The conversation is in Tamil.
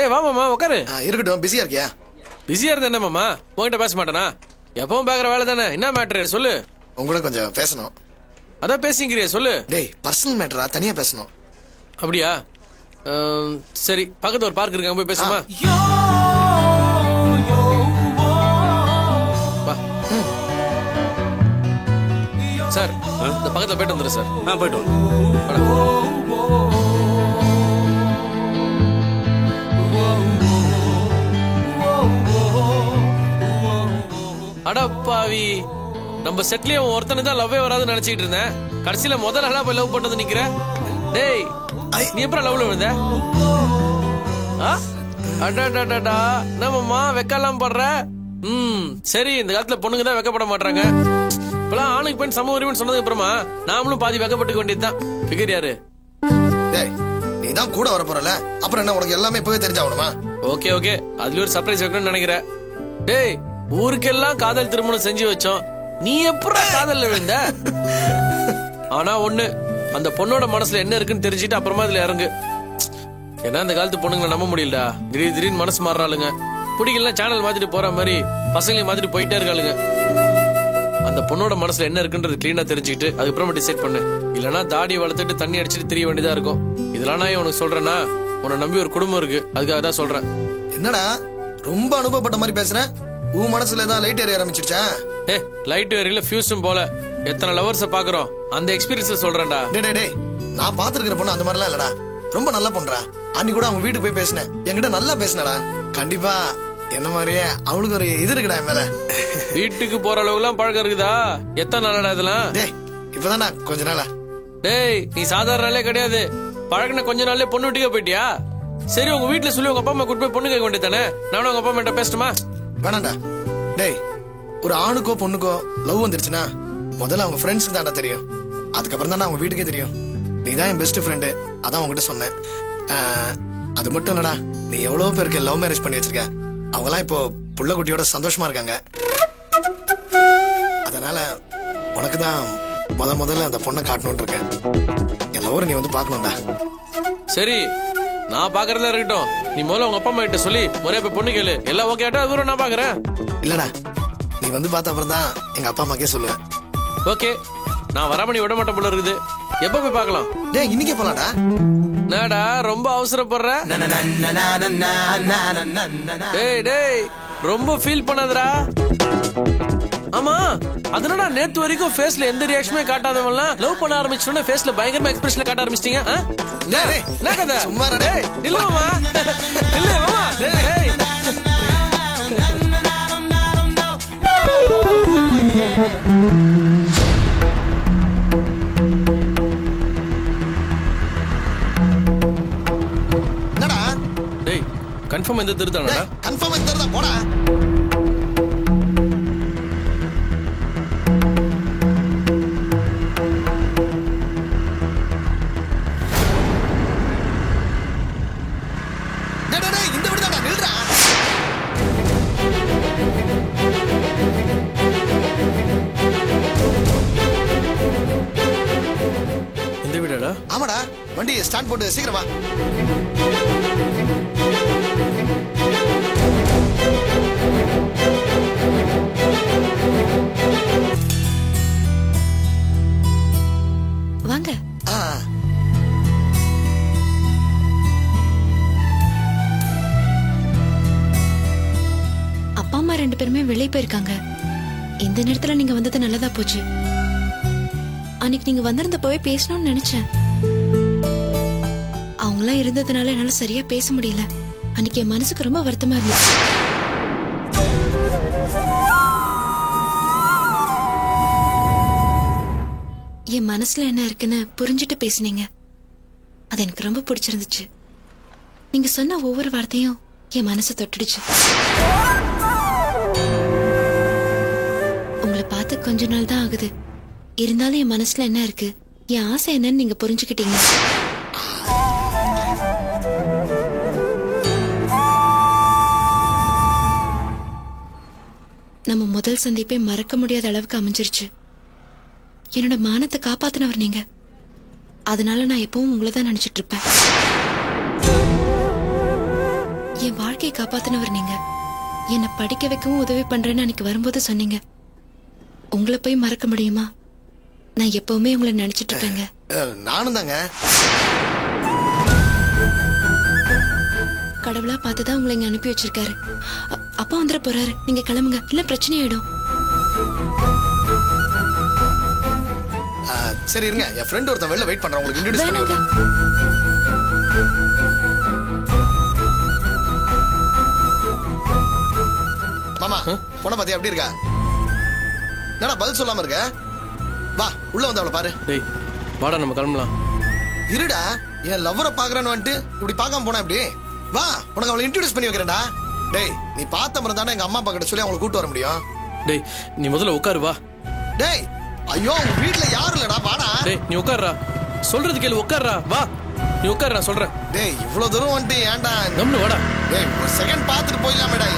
டேய் வா மாமா உட்காரு. இருக்கட்டும். பிஸியா இருக்கியா? பிஸியா இருந்த என்ன மாமா, உங்ககிட்ட பேச மாட்டேனா? எப்பவும் பாக்குற வேலை தானே. என்ன மேட்ரு சொல்லு. உங்களோட கொஞ்சம் பேசணும். அதான் பேசிக்கிறியா சொல்லு. டேய் பர்சனல் மேட்டரா, தனியா பேசணும். அப்படியா? சரி, பக்கத்துல ஒரு பார்க் இருக்கு, அங்க போய் பேசுமா? சார் இந்த பக்கத்துல போயிட்டு வந்துரு சார். போயிட்டு அடப்பாவி, நம்ம செட்லயும் ஒருத்தனை தான் லவ்வே வராதுன்னு நினைச்சிட்டு இருந்தேன். கடைசியில முதல் ஆளா போய் லவ் பண்றது நிக்கிற. டேய் நீ எப்பறம் லவ்ல விழுந்த? அடாடாடா நம்மம்மா வெக்கலாம் படுற. சரி, இந்த காலத்துல பொண்ணுங்க தான் வெக்கப்பட மாட்டாங்க. இப்பெல்லாம் ஆணுக்கு பெண் சம உரிமைன்னு சொன்னதுக்கு அப்புறமா நாமளும் பாதி வெக்கப்பட்டுக்க வேண்டியதுதான். ஃபிகர் யாரு? டேய் நீ தான் கூட வர போறல, அப்புறம் என்ன உனக்கு எல்லாமே இப்பவே தெரிஞ்சாகணுமா? ஓகே ஓகே, அதுல ஒரு சர்ப்ரைஸ் வைக்கணும்னு நினைக்கிறேன். டேய் ஊருக்கெல்லாம் காதல் திருமணம் செஞ்சு வச்சோம், நீ எப்படா காதல்ல விழுந்த? ஆனா ஒண்ணு, அந்த பொண்ணோட மனசுல என்ன இருக்குன்னு தெரிஞ்சுட்டு அப்புறமா இதுல இறங்கு. ஏன்னா இந்த காலத்து பொண்ணுங்களை நம்ப முடியலடா. திடீர்னு மனசு மாறுறாளுங்க. பிடிக்கலாம் சேனல் மாத்திட்டு போற மாதிரி பசங்களை மாத்திட்டு போயிட்டே இருக்காளுங்க. அந்த பொண்ணோட மனசுல என்ன இருக்குன்றது கிளீனா தெரிஞ்சுக்கிட்டு அதுக்கப்புறமா டிசைட் பண்ணு. இல்லனா தாடி வளர்த்துட்டு தண்ணி அடிச்சுட்டு தெரிய வேண்டியதா இருக்கும். இதெல்லாம் நான் உனக்கு சொல்றேன்னா, உன்னை நம்பி ஒரு குடும்பம் இருக்கு, அதுக்காக தான் சொல்றேன். என்னடா ரொம்ப அனுபவப்பட்ட மாதிரி பேசுற? உன் மனசுல ஏதாவது லைட் ஏற ஆரம்பிச்சிருச்சா? லைட் ஏரியல ஃபியூஸும் போல எத்தனை லவர்ஸ பாக்குறோம், அந்த எக்ஸ்பீரியன்ஸ் சொல்றேன்டா. டேய் நான் பாத்துருக்கிற பொண்ணு அந்த மாதிரிலாம் இல்லடா, ரொம்ப நல்லா பண்றா. அன்னைக்கு கூட அவங்க வீட்டுக்கு போய் பேசினேன், என்கிட்ட நல்லா பேசினடா. கண்டிப்பா என்ன மாதிரியே அவளுக்கு ஒரு இது இருக்குடா மேல. வீட்டுக்கு போற அளவுக்கு எல்லாம் பழக்கம் இருக்குதா? எத்தனை நாளடா இதெல்லாம்? டேய் இப்பதான்டா கொஞ்ச நாளா. டேய் நீ சாதாரண நாளே கிடையாது, பழகின கொஞ்ச நாள்லயே பொண்ணு வீட்டுக்கே போயிட்டியா? சரி உங்க வீட்டுல சொல்லி உங்க அப்பா அம்மா கூட்டு போய் பொண்ணு கேட்க வேண்டியதானே? நானும் உங்க அப்பா அம்மா கிட்ட பேசட்டுமா? வேணாண்டா. டேய் ஒரு ஆணுக்கோ பொண்ணுக்கோ லவ் வந்துருச்சுன்னா முதல்ல அவங்க ஃப்ரெண்ட்ஸுக்கு தான்டா தெரியும், அதுக்கப்புறம் தானே அவங்க வீட்டுக்கே தெரியும். நீ தான் என் பெஸ்ட் ஃப்ரெண்டு, அதான் உங்ககிட்ட சொன்னேன். அது மட்டும் இல்லடா, நீ எவ்வளவு பேருக்கு லவ் மேரேஜ் பண்ணி வச்சிருக்க, அவங்கலாம் இப்போ புள்ள குட்டியோட சந்தோஷமா இருக்காங்க. அதனால உனக்கு தான் முதல்ல அந்த பொண்ணை காட்டணும்னு இருக்கேன். என் லவரை நீ வந்து பாக்கணும்டா. சரி நான் பாக்குறதா இருக்கட்டும், நீ முதல்ல உங்க அப்பா அம்மா கிட்ட சொல்லி முறையா போய் பொண்ணு கேளு. எல்லாம் ஓகே ஆட்டா தூரம் நான் பாக்குறேன். இல்லடா நீ வந்து பார்த்த அப்புறம் தான் எங்க அப்பா அம்மாக்கே சொல்லுவேன். ஓகே, நான் வராம நீ விட மாட்டேன் போல இருக்குது. எப்ப போய் பாக்கலாம்? டேய் இன்னைக்கே போலாம்டா. நாடா ரொம்ப அவசரப்படுற? டேய் டேய் ரொம்ப ஃபீல் பண்ணாதடா. ஆமா அதனால நேத்து வரைக்கும் ஃபேஸ்ல எந்த ரியாக்ஷனுமே காட்டாதவன்லாம் லவ் பண்ண ஆரம்பிச்சோனே ஃபேஸ்ல பயங்கரமா எக்ஸ்பிரஷன் காட்ட ஆரம்பிச்சிட்டீங்க. டேய் என்ன கதை? சும்மா டேய் இல்ல மாமா, இல்ல மாமா. டேய் என்னடா? டேய் கன்ஃபார்ம் எந்த திருத்தானடா? கன்ஃபார்ம் எடுத்துறதா போடா. டேய் இந்த விடுடா நில்றா. இந்த வீடடா? ஆமாடா, வண்டி ஸ்டார்ட் போட்டு சீக்கிரம் வா. வாங்க. அப்பா அம்மா 2 பேருமே வெளியே போயிருக்காங்க. இந்த நேரத்துல நீங்க வந்தது நல்லதா போச்சு. அன்னைக்கு நீங்க வந்திருந்தப்பவே பேசணும்னு நினைச்சேன். அவங்களாம் இருந்ததுனால என்னால சரியா பேச முடியல. அன்னைக்கு என் மனசுக்கு ரொம்ப வருத்தமா இருந்துச்சு. என் மனசுல என்ன இருக்குன்னு புரிஞ்சுட்டு பேசுனீங்க. அது எனக்கு ரொம்ப பிடிச்சிருந்துச்சு. நீங்க சொன்ன ஒவ்வொரு வார்த்தையும் என் மனசை தொட்டுடுச்சு. உங்களை பார்த்து கொஞ்ச நாள் தான் ஆகுது, இருந்தாலும் என் மனசுல என்ன இருக்கு, என் ஆசை என்னன்னு நீங்க புரிஞ்சுக்கிட்டீங்க. நம்ம முதல் சந்திப்பே மறக்க முடியாத அளவுக்கு அமைஞ்சிருச்சு. என்னோட மானத்தை காப்பாத்தினவர் நீங்க, அதனால நான் எப்பவும் உங்களை தான் நினைச்சிட்டு இருப்பேன். என் வாழ்க்கையை காப்பாத்தினவர் நீங்க. என்னை படிக்க வைக்கவும் உதவி பண்றேன்னு அன்னைக்கு வரும்போது சொன்னீங்க. உங்களை போய் மறக்க முடியுமா? நான் எப்பவுமே உங்களை நினைச்சிட்டு இருப்பேங்க. நானும் தாங்க. கடவுளா பார்த்துதான் உங்களை இங்க அனுப்பி வச்சிருக்காரு. அப்பா வந்துட போறாரு, நீங்க கிளம்புங்க, இல்ல பிரச்சனை ஆயிடும். சரி இருங்க, என் ஃப்ரெண்ட் ஒருத்தன் வெளில வெயிட் பண்றேன், உங்களுக்கு இன்ட்ரோடியூஸ் பண்ணி வேணாங்க. விடுறேன். மாமா பொண்ணை பாத்தியா எப்படி இருக்கா? என்னடா பதில் சொல்லாம இருக்க? வா உள்ள வந்து அவளை பாரு. டேய் வாடா நம்ம கிளம்பலாம். இருடா, என் லவ்வரை பாக்குறேன்னு வந்துட்டு இப்படி பார்க்காம போனா எப்படி? வா உனக்கு அவளை இன்ட்ரோடியூஸ் பண்ணி வைக்கிறேன்டா. டேய் நீ பார்த்த மாதிரி தானே எங்க அம்மா அப்பா கிட்ட சொல்லி அவங்களை கூட்டு வர முடியும். டேய் நீ முதல்ல உட்காரு வா. டேய் ஐயோ உங்க வீட்டுல யாரும் இல்லடா, வாடா. டேய் நீ உட்காருடா, சொல்றது கேளு, உட்காருடா வா. நீ உட்காரு, நான் சொல்றேன். டேய் இவ்வளவு தூரம் வந்துட்டு ஏன்டா? கம்னு வாடா. டேய் ஒரு செகண்ட் பார்த்துட்டு போயிடலாமேடா.